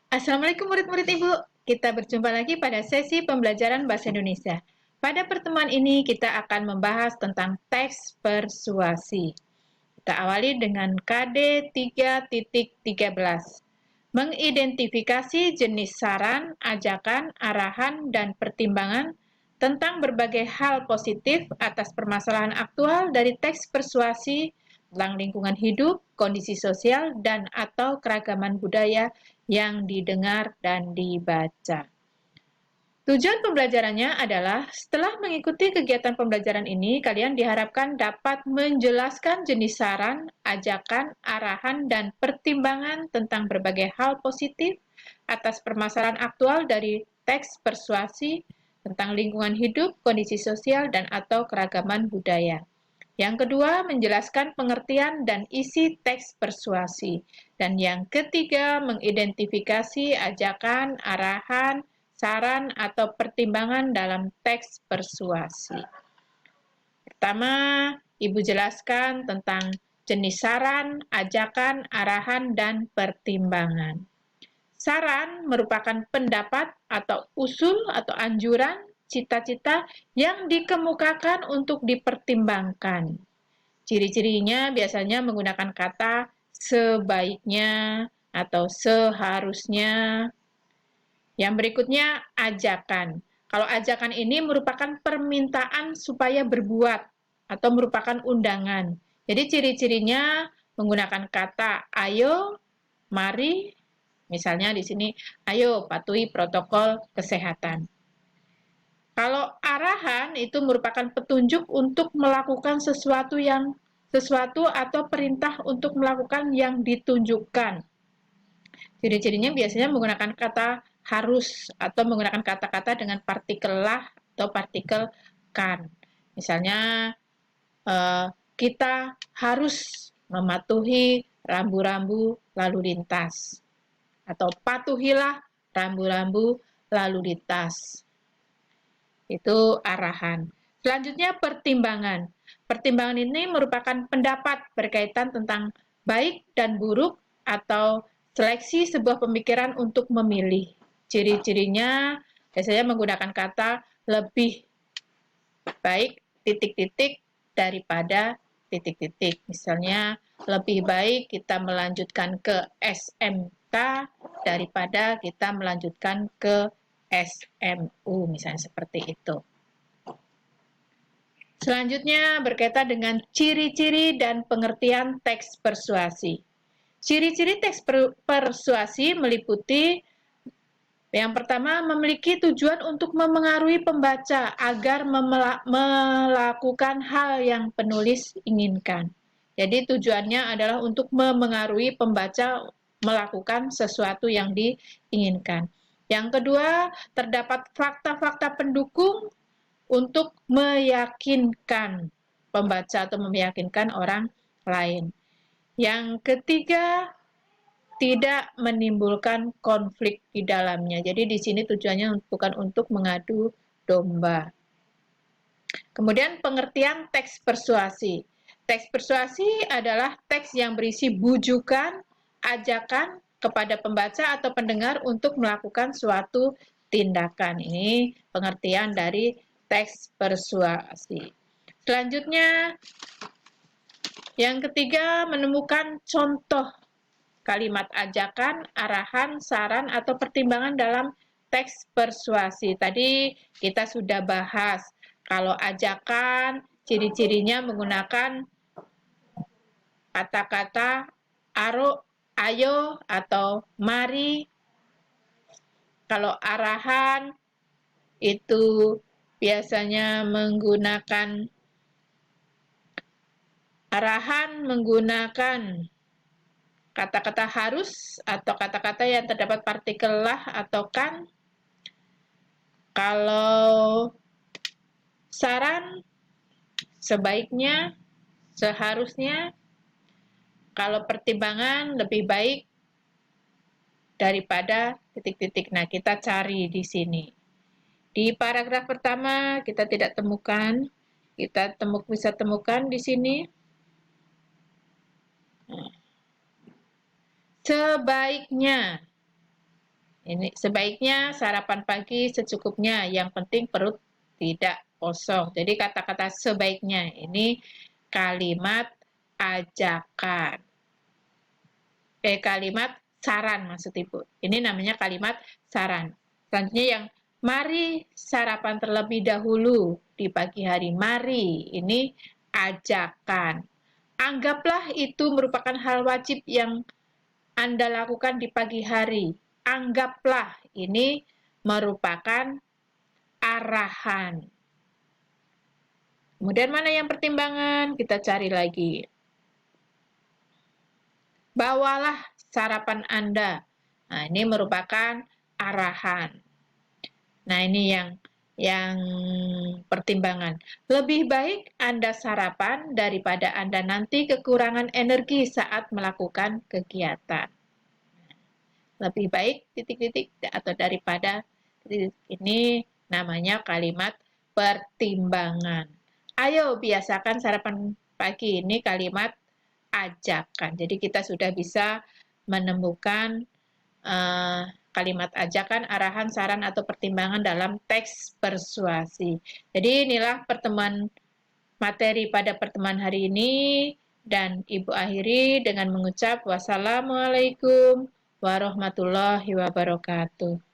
Assalamualaikum murid-murid Ibu. Kita berjumpa lagi pada sesi pembelajaran Bahasa Indonesia. Pada pertemuan ini kita akan membahas tentang teks persuasi. Kita awali dengan KD 3.13. Mengidentifikasi jenis saran, ajakan, arahan, dan pertimbangan tentang berbagai hal positif atas permasalahan aktual dari teks persuasi tentang lingkungan hidup, kondisi sosial, dan/atau keragaman budaya yang didengar dan dibaca. Tujuan pembelajarannya adalah setelah mengikuti kegiatan pembelajaran ini, kalian diharapkan dapat menjelaskan jenis saran, ajakan, arahan, dan pertimbangan tentang berbagai hal positif atas permasalahan aktual dari teks persuasi tentang lingkungan hidup, kondisi sosial, dan/atau keragaman budaya. Yang kedua, menjelaskan pengertian dan isi teks persuasi. Dan yang ketiga, mengidentifikasi ajakan, arahan, saran, atau pertimbangan dalam teks persuasi. Pertama, Ibu jelaskan tentang jenis saran, ajakan, arahan, dan pertimbangan. Saran merupakan pendapat atau usul atau anjuran, cita-cita yang dikemukakan untuk dipertimbangkan. Ciri-cirinya biasanya menggunakan kata sebaiknya atau seharusnya. Yang berikutnya, ajakan. Kalau ajakan ini merupakan permintaan supaya berbuat atau merupakan undangan. Jadi ciri-cirinya menggunakan kata ayo, mari, misalnya di sini, ayo patuhi protokol kesehatan. Kalau arahan itu merupakan petunjuk untuk melakukan sesuatu atau perintah untuk melakukan yang ditunjukkan. Ciri-cirinya biasanya menggunakan kata harus atau menggunakan kata-kata dengan partikel lah atau partikel kan. Misalnya kita harus mematuhi rambu-rambu lalu lintas atau patuhilah rambu-rambu lalu lintas. Itu arahan. Selanjutnya pertimbangan. Pertimbangan ini merupakan pendapat berkaitan tentang baik dan buruk atau seleksi sebuah pemikiran untuk memilih. Ciri-cirinya biasanya menggunakan kata lebih baik titik-titik daripada titik-titik. Misalnya lebih baik kita melanjutkan ke SMK daripada kita melanjutkan ke SMU, misalnya seperti itu. Selanjutnya berkaitan dengan ciri-ciri dan pengertian teks persuasi. Ciri-ciri teks persuasi meliputi yang pertama, memiliki tujuan untuk memengaruhi pembaca agar melakukan hal yang penulis inginkan. Jadi tujuannya adalah untuk memengaruhi pembaca melakukan sesuatu yang diinginkan. Yang kedua, terdapat fakta-fakta pendukung untuk meyakinkan pembaca atau meyakinkan orang lain. Yang ketiga, tidak menimbulkan konflik di dalamnya. Jadi di sini tujuannya bukan untuk mengadu domba. Kemudian pengertian teks persuasi. Teks persuasi adalah teks yang berisi bujukan, ajakan kepada pembaca atau pendengar untuk melakukan suatu tindakan. Ini pengertian dari teks persuasi. Selanjutnya, yang ketiga, menemukan contoh kalimat ajakan, arahan, saran, atau pertimbangan dalam teks persuasi. Tadi kita sudah bahas, kalau ajakan, ciri-cirinya menggunakan kata-kata ayo, atau mari. Kalau arahan, itu biasanya menggunakan kata-kata harus atau kata-kata yang terdapat partikel lah atau kan. Kalau saran, sebaiknya, seharusnya. Kalau pertimbangan, lebih baik daripada titik-titik. Nah, kita cari di sini. Di paragraf pertama kita tidak temukan. Kita bisa temukan di sini. Sebaiknya. Ini sebaiknya sarapan pagi secukupnya, yang penting perut tidak kosong. Jadi kata-kata sebaiknya ini kalimat ajakan. Kalimat saran maksud Ibu. Ini namanya kalimat saran. Selanjutnya yang mari sarapan terlebih dahulu di pagi hari. Mari, ini ajakan. Anggaplah itu merupakan hal wajib yang Anda lakukan di pagi hari. Anggaplah ini merupakan arahan. Kemudian mana yang pertimbangan? Kita cari lagi. Bawalah sarapan Anda. Nah, ini merupakan arahan. Nah, ini yang pertimbangan. Lebih baik Anda sarapan daripada Anda nanti kekurangan energi saat melakukan kegiatan. Lebih baik titik-titik atau daripada ini namanya kalimat pertimbangan. Ayo biasakan sarapan pagi, ini kalimat ajakan. Jadi kita sudah bisa menemukan kalimat ajakan, arahan, saran, atau pertimbangan dalam teks persuasi. Jadi inilah materi pada pertemuan hari ini, dan Ibu akhiri dengan mengucap wassalamualaikum warahmatullahi wabarakatuh.